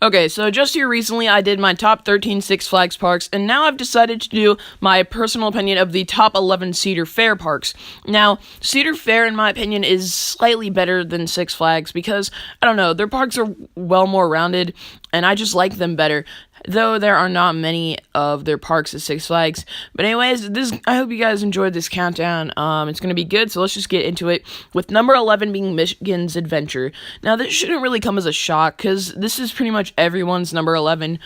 Okay, so just here recently, I did my top 13 Six Flags parks, and now I've decided to do my personal opinion of the top 11 Cedar Fair parks. Now, Cedar Fair, in my opinion, is slightly better than Six Flags because, I don't know, their parks are well more rounded, and I just like them better. Though there are not many of their parks at Six Flags. But anyways, I hope you guys enjoyed this countdown. It's gonna be good, so let's just get into it. With number 11 being Michigan's Adventure. Now, this shouldn't really come as a shock, because this is pretty much everyone's number 11.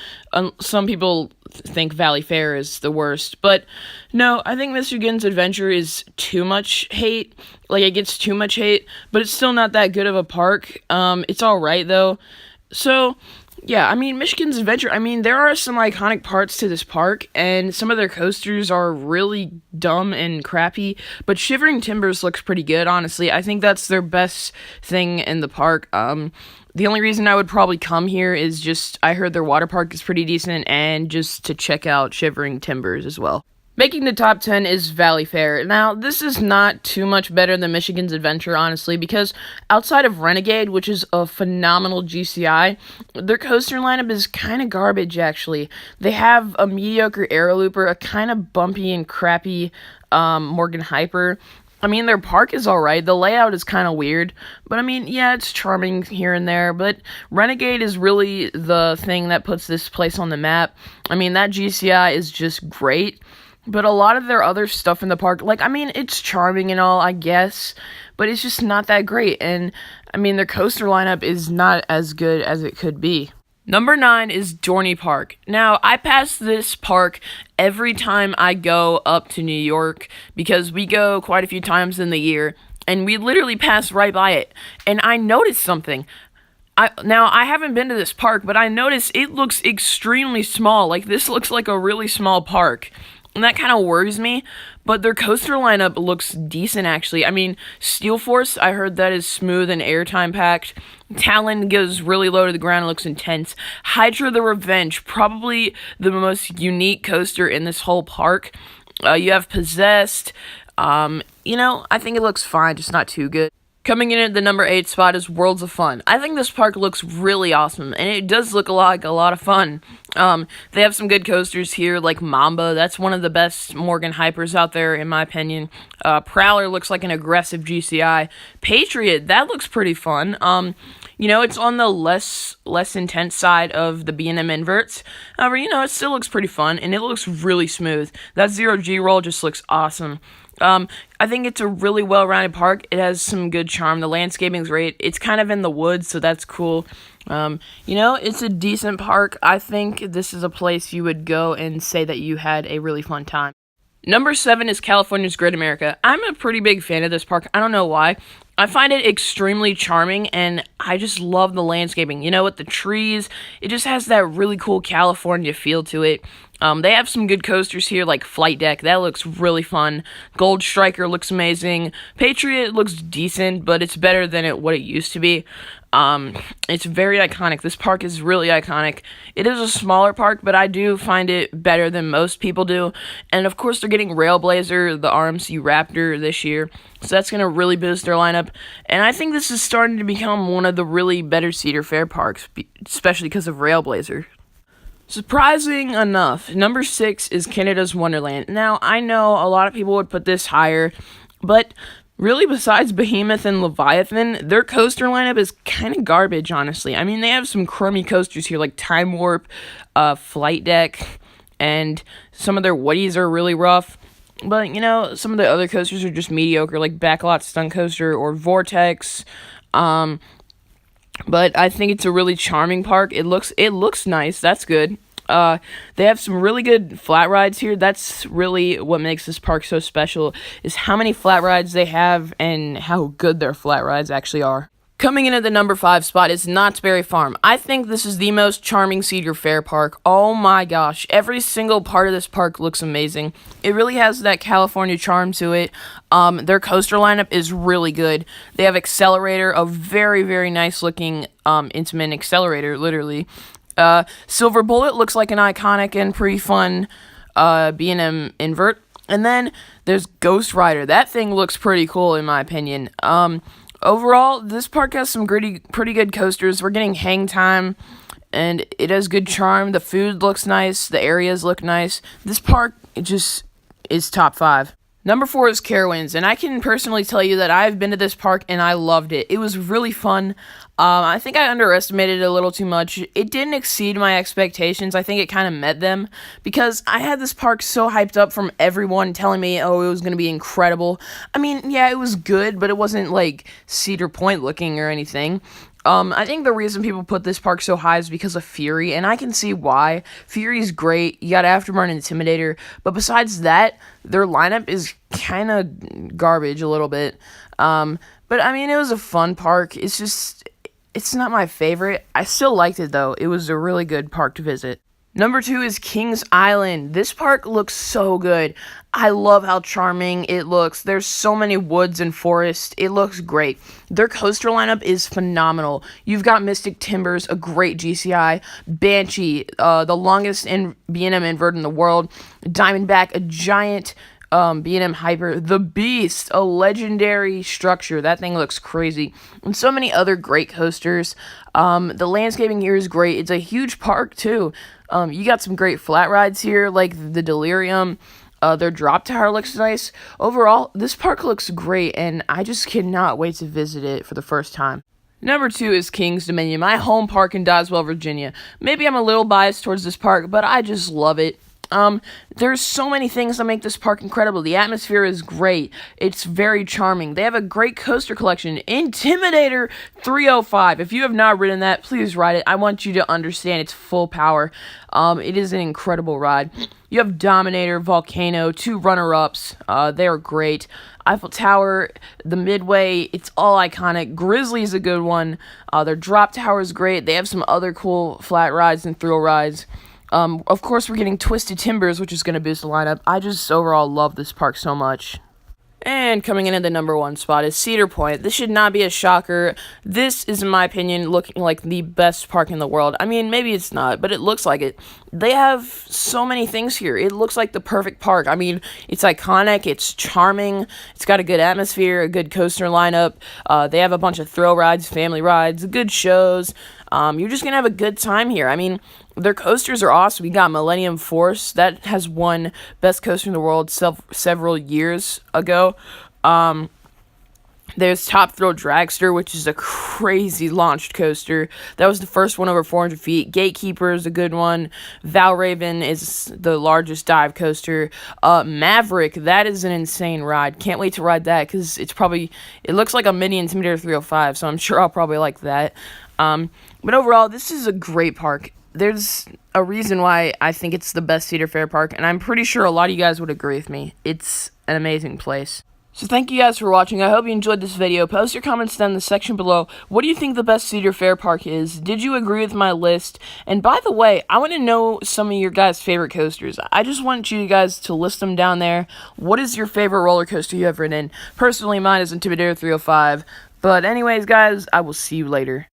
Some people think Valley Fair is the worst, but no, I think Michigan's Adventure is too much hate. Like, it gets too much hate, but it's still not that good of a park. It's alright, though. So, yeah, I mean, Michigan's Adventure, I mean, there are some iconic parts to this park, and some of their coasters are really dumb and crappy, but Shivering Timbers looks pretty good, honestly. I think that's their best thing in the park. The only reason I would probably come here is just, I heard their water park is pretty decent, and just to check out Shivering Timbers as well. Making the top 10 is Valley Fair. Now, this is not too much better than Michigan's Adventure, honestly, because outside of Renegade, which is a phenomenal GCI, their coaster lineup is kind of garbage, actually. They have a mediocre Aero Looper, a kind of bumpy and crappy Morgan Hyper. I mean, their park is alright, the layout is kind of weird, but I mean, yeah, it's charming here and there, but Renegade is really the thing that puts this place on the map. I mean, that GCI is just great. But a lot of their other stuff in the park, like, I mean, it's charming and all, I guess, but it's just not that great, and, I mean, their coaster lineup is not as good as it could be. Number 9 is Dorney Park. Now, I pass this park every time I go up to New York, because we go quite a few times in the year, and we literally pass right by it, and I noticed something. Now, I haven't been to this park, but I noticed it looks extremely small. Like, this looks like a really small park. And that kind of worries me, but their coaster lineup looks decent, actually. I mean, Steel Force, I heard that is smooth and airtime packed. Talon goes really low to the ground and looks intense. Hydra the Revenge, probably the most unique coaster in this whole park. You have Possessed. I think it looks fine, just not too good. Coming in at the number 8 spot is Worlds of Fun. I think this park looks really awesome, and it does look like a lot of fun. They have some good coasters here, like Mamba. That's one of the best Morgan Hypers out there, in my opinion. Prowler looks like an aggressive GCI. Patriot, that looks pretty fun. It's on the less intense side of the B&M inverts. However, it still looks pretty fun, and it looks really smooth. That 0G roll just looks awesome. I think it's a really well-rounded park. It has some good charm. The landscaping's great. It's kind of in the woods, so that's cool. It's a decent park. I think this is a place you would go and say that you had a really fun time. Number 7 is California's Great America. I'm a pretty big fan of this park. I don't know why. I find it extremely charming, and I just love the landscaping. With the trees, it just has that really cool California feel to it. They have some good coasters here, like Flight Deck. That looks really fun. Gold Striker looks amazing. Patriot looks decent, but it's better than what it used to be. It's very iconic. This park is really iconic. It is a smaller park, but I do find it better than most people do. And of course, they're getting Railblazer, the RMC Raptor, this year. So that's going to really boost their lineup. And I think this is starting to become one of the really better Cedar Fair parks, especially because of Railblazer. Surprising enough, number 6 is Canada's Wonderland. Now, I know a lot of people would put this higher, but really, besides Behemoth and Leviathan, their coaster lineup is kind of garbage, honestly. I mean, they have some crummy coasters here, like Time Warp, Flight Deck, and some of their Woodies are really rough. But, some of the other coasters are just mediocre, like Backlot Stunt Coaster or Vortex. But I think it's a really charming park. It looks nice. That's good. They have some really good flat rides here. That's really what makes this park so special, is how many flat rides they have and how good their flat rides actually are. Coming in at the number 5 spot is Knott's Berry Farm. I think this is the most charming Cedar Fair park. Oh my gosh, every single part of this park looks amazing. It really has that California charm to it. Their coaster lineup is really good. They have Accelerator, a very, very nice looking Intamin accelerator, literally. Silver Bullet looks like an iconic and pretty fun B&M invert. And then there's Ghost Rider. That thing looks pretty cool, in my opinion. Overall, this park has some pretty good coasters. We're getting Hang Time, and it has good charm. The food looks nice. The areas look nice. This park, it just is top 5. Number 4 is Carowinds, and I can personally tell you that I've been to this park and I loved it. It was really fun. I think I underestimated it a little too much. It didn't exceed my expectations. I think it kind of met them because I had this park so hyped up from everyone telling me, oh, it was going to be incredible. I mean, yeah, it was good, but it wasn't like Cedar Point looking or anything. I think the reason people put this park so high is because of Fury, and I can see why. Fury's great. You got Afterburn and Intimidator, but besides that, their lineup is kind of garbage a little bit. But I mean, it was a fun park. It's not my favorite. I still liked it though. It was a really good park to visit. Number 2 is Kings Island. This park looks so good. I love how charming it looks. There's so many woods and forests. It looks great. Their coaster lineup is phenomenal. You've got Mystic Timbers, a great GCI, Banshee, the longest B&M invert in the world, Diamondback, a giant B&M Hyper, the Beast, a legendary structure. That thing looks crazy. And so many other great coasters. The landscaping here is great. It's a huge park, too. You got some great flat rides here, like the Delirium. Their drop tower looks nice. Overall, this park looks great, and I just cannot wait to visit it for the first time. Number 2 is King's Dominion, my home park in Doswell, Virginia. Maybe I'm a little biased towards this park, but I just love it. There's so many things that make this park incredible. The atmosphere is great. It's very charming. They have a great coaster collection. Intimidator 305. If you have not ridden that, please ride it. I want you to understand its full power. It is an incredible ride. You have Dominator, Volcano, 2 runner-ups. They are great. Eiffel Tower, the Midway, it's all iconic. Grizzly's a good one. Their drop tower is great. They have some other cool flat rides and thrill rides. Of course, we're getting Twisted Timbers, which is going to boost the lineup. I just overall love this park so much. And coming in at the number 1 spot is Cedar Point. This should not be a shocker. This is, in my opinion, looking like the best park in the world. I mean, maybe it's not, but it looks like it. They have so many things here. It looks like the perfect park. I mean, it's iconic, it's charming, it's got a good atmosphere, a good coaster lineup. They have a bunch of thrill rides, family rides, good shows. You're just going to have a good time here. I mean, their coasters are awesome. We got Millennium Force. That has won Best Coaster in the World several years ago. There's Top Thrill Dragster, which is a crazy launched coaster. That was the first one over 400 feet. Gatekeeper is a good one. Valraven is the largest dive coaster. Maverick, that is an insane ride. Can't wait to ride that because it looks like a mini Intimidator 305, so I'm sure I'll probably like that. But overall, this is a great park. There's a reason why I think it's the best Cedar Fair park, and I'm pretty sure a lot of you guys would agree with me. It's an amazing place. So thank you guys for watching. I hope you enjoyed this video. Post your comments down in the section below. What do you think the best Cedar Fair park is? Did you agree with my list? And by the way, I want to know some of your guys' favorite coasters. I just want you guys to list them down there. What is your favorite roller coaster you have ridden? Personally, mine is Intimidator 305. But anyways, guys, I will see you later.